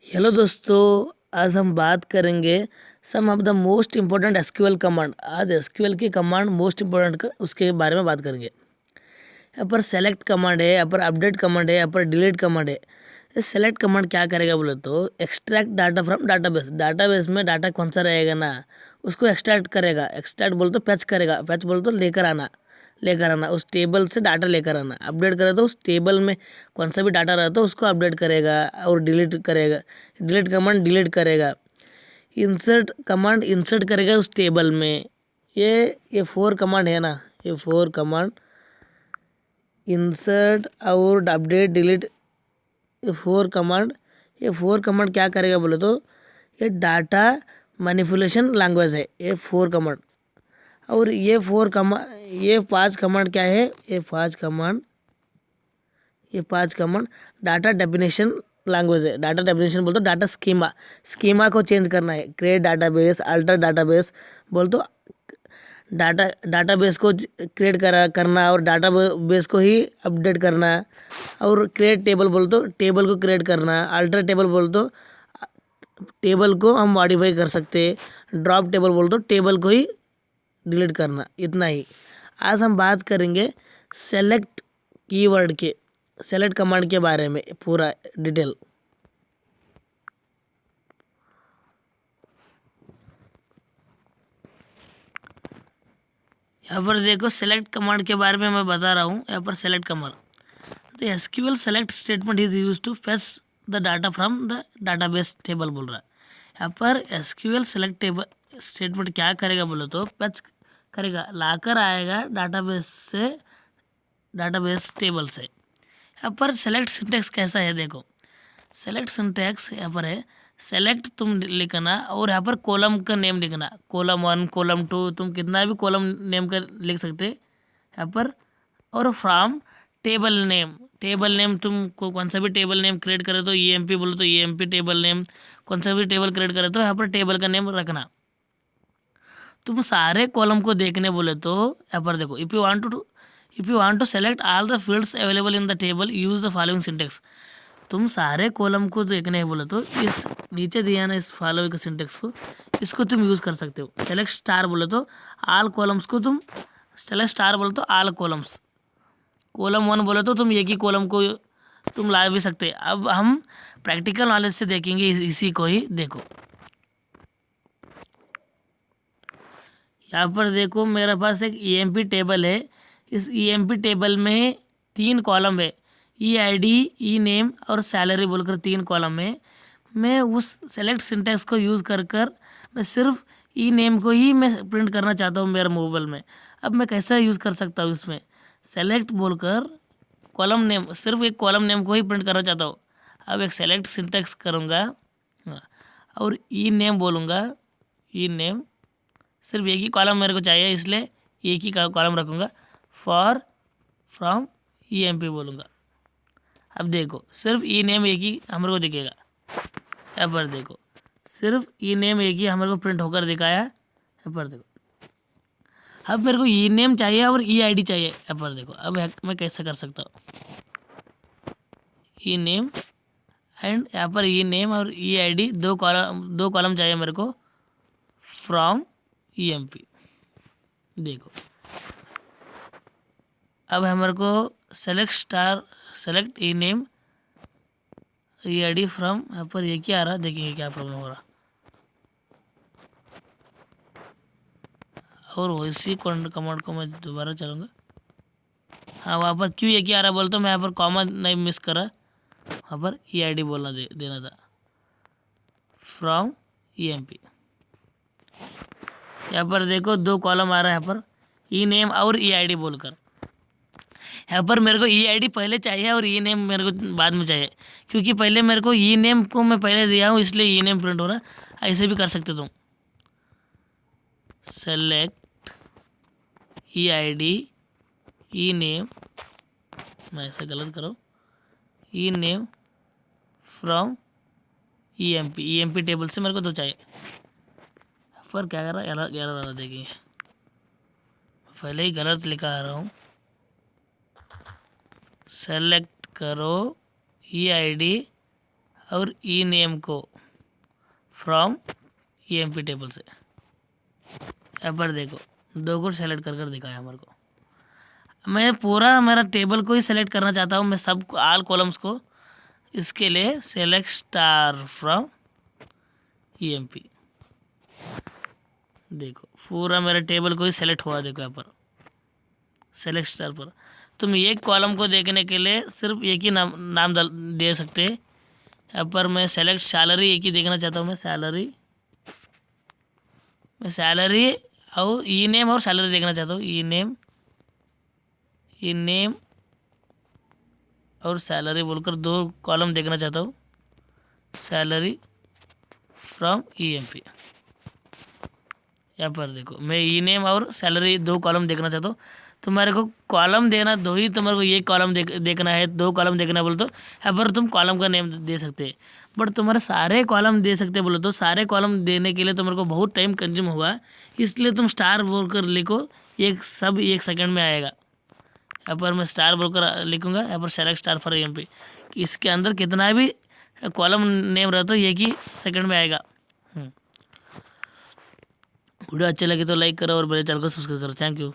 Hello दोस्तों। आज हम बात करेंगे some of the most important SQL command. आज एसक्यूएल की कमांड मोस्ट इम्पोर्टेंट उसके बारे में बात करेंगे। यहाँ पर सेलेक्ट कमांड है, यहाँ पर अपडेट कमांड है, यहाँ पर डिलीट कमांड है। ये सेलेक्ट कमांड क्या करेगा बोले तो extract data from database. Database में डाटा कौन सा रहेगा ना, उसको एक्सट्रैक्ट करेगा। एक्सट्रैक्ट बोल तो फैच करेगा, फैच बोल तो लेकर आना उस टेबल से डाटा लेकर आना। अपडेट करे तो उस टेबल में कौन सा भी डाटा रहता है उसको अपडेट करेगा। और डिलीट करेगा, डिलीट कमांड डिलीट करेगा। इंसर्ट कमांड इंसर्ट करेगा उस टेबल में। ये फोर कमांड है ना, ये फोर कमांड इंसर्ट और अपडेट डिलीट, ये फोर कमांड क्या करेगा बोले तो ये डाटा मैनिपुलेशन लैंग्वेज है ये फोर कमांड। और ये पांच कमांड क्या है, ये पांच कमांड डाटा डेफिनेशन लैंग्वेज है। डाटा डेफिनेशन बोल तो डाटा स्कीमा को चेंज करना है। क्रिएट डाटाबेस, अल्टर डाटाबेस बोल तो डाटाबेस को क्रिएट करना और डाटाबेस को ही अपडेट करना। और क्रिएट टेबल बोल तो टेबल को क्रिएट करना। अल्टर टेबल बोल तो टेबल को हम मॉडिफाई कर सकते। ड्रॉप टेबल बोल तो टेबल को ही डिलीट करना। इतना ही आज हम बात करेंगे सेलेक्ट कीवर्ड के, सेलेक्ट कमांड के बारे में पूरा डिटेल। यहाँ पर देखो सेलेक्ट कमांड के बारे में मैं बता रहा हूँ। यहाँ पर select command, the SQL select statement is use to fetch the data from the database table बोल रहा है। यहाँ पर एसक्यूएल सेलेक्ट टेबल स्टेटमेंट क्या करेगा बोले तो फेच करेगा, लाकर आएगा डाटाबेस टेबल से। यहाँ पर सेलेक्ट सिंटेक्स कैसा है देखो। सेलेक्ट सिंटेक्स यहाँ पर है, सेलेक्ट तुम लिखना और यहाँ पर कॉलम का नेम लिखना। कॉलम 1, कॉलम 2, तुम कितना भी कॉलम नेम का लिख सकते यहाँ पर। और फ्रॉम टेबल नेम तुम कौन सा भी टेबल नेम क्रिएट करे तो ईएमपी बोलो तो ईएमपी टेबल नेम, कौन सा भी टेबल क्रिएट करे तो यहाँ पर टेबल का नेम रखना। तुम सारे कॉलम को देखने बोले तो यहाँ पर देखो, if you want to select all the fields available in the table use the following syntax. तुम सारे कॉलम को देखने हैं बोले तो इस नीचे दिया ना इस फॉलोइंग के सिंटेक्स को, इसको तुम यूज़ कर सकते हो। सेलेक्ट स्टार बोले तो ऑल कॉलम्स को तुम सेलेक्ट स्टार बोले तो ऑल कॉलम्स, कॉलम 1 बोले तो तुम एक ही कॉलम को तुम ला भी सकते। अब हम प्रैक्टिकल नॉलेज से देखेंगे इसी को ही। देखो यहाँ पर देखो मेरे पास एक ईएमपी टेबल है। इस ईएमपी टेबल में 3 कॉलम है, ई आई डी, ई नेम और सैलरी बोलकर 3 कॉलम है। मैं उस सेलेक्ट सिंटेक्स को यूज़ कर मैं सिर्फ ई नेम को ही मैं प्रिंट करना चाहता हूँ मेरे मोबाइल में। अब मैं कैसा यूज़ कर सकता हूँ इसमें, सेलेक्ट बोलकर कॉलम नेम, सिर्फ एक कॉलम नेम को ही प्रिंट करना चाहता हूँ। अब एक सेलेक्ट सिंटेक्स करूँगा और ई नेम बोलूँगा। ई नेम सिर्फ एक ही कॉलम मेरे को चाहिए इसलिए एक ही कॉलम रखूँगा। For from E M P बोलूँगा। अब देखो सिर्फ ई नेम एक ही हमारे को दिखेगा। यहाँ पर देखो सिर्फ ई नेम एक ही हमारे को प्रिंट होकर दिखाया। यहाँ पर देखो अब मेरे को ई नेम चाहिए और ई आई डी चाहिए। यहाँ पर देखो अब मैं कैसे कर सकता हूँ, ई नेम एंड यहाँ पर ई नेम और ई आई डी दो कॉलम चाहिए मेरे को फ्रॉम ई एम पी। देखो अब हमारे को select E name E I D from, यहाँ पर ये क्या आ रहा देखेंगे क्या प्रॉब्लम हो रहा। और वैसी कमांड को मैं दोबारा चलाऊँगा। हाँ वहाँ पर क्यों एक ही आ रहा बोलता मैं यहाँ पर कॉमा नहीं मिस करा, वहाँ पर ई आई डी बोलना देना था फ्रॉम ई एम पी। यहाँ पर देखो 2 कॉलम आ रहा है यहाँ पर ई नेम और ई आई डी बोलकर। यहाँ पर मेरे को ई आई डी पहले चाहिए और ई नेम मेरे को बाद में चाहिए, क्योंकि पहले मेरे को ई नेम को मैं पहले दिया हूँ इसलिए ई नेम प्रिंट हो रहा है। ऐसे भी कर सकते तुम, select E I D E name, मैं ऐसे गलत करो, E name from E M P table से मेरे को 2 चाहिए। पर क्या कर रहा है, 11 वाला देखिए पहले ही गलत लिखा आ रहा हूँ। सेलेक्ट करो ई आई डी और ई नेम को फ्रॉम ईएमपी टेबल से। यहाँ पर देखो दो को सेलेक्ट कर दिखाया हमारे को। मैं पूरा मेरा टेबल को ही सेलेक्ट करना चाहता हूँ, मैं सब ऑल कॉलम्स को। इसके लिए सेलेक्ट स्टार फ्रॉम ईएमपी। देखो पूरा मेरा टेबल को ही सेलेक्ट हुआ। देखो यहाँ पर सेलेक्ट स्टार पर तुम एक कॉलम को देखने के लिए सिर्फ एक ही नाम दे सकते हैं। यहाँ पर मैं सेलेक्ट सैलरी एक ही देखना चाहता हूँ। मैं सैलरी और ई नेम और सैलरी देखना चाहता हूँ। ई नेम और सैलरी बोलकर दो कॉलम देखना चाहता हूँ। Salary from EMP. यहाँ पर देखो मैं ई नेम और सैलरी दो कॉलम देखना चाहता हूँ। तुम्हारे को कॉलम देना दो ही, तुम्हारे को एक कॉलम देखना है, दो कॉलम देखना है बोले तो यहाँ पर तुम कॉलम का नेम दे सकते हैं। बट तुम्हारे सारे कॉलम दे सकते बोले तो सारे कॉलम देने के लिए तुम्हारे को बहुत टाइम कंज्यूम हुआ, इसलिए तुम स्टार बोलकर लिखो। एक सेकंड में आएगा। यहाँ पर मैं स्टार बोलकर लिखूँगा। यहाँ पर सेलेक्ट स्टार फॉर ईएमपी। इसके अंदर कितना भी कॉलम नेम रहता है एक ही सेकंड में आएगा। वीडियो अच्छे लगे तो लाइक करो और मेरे चैनल को सब्सक्राइब करो। Thank you.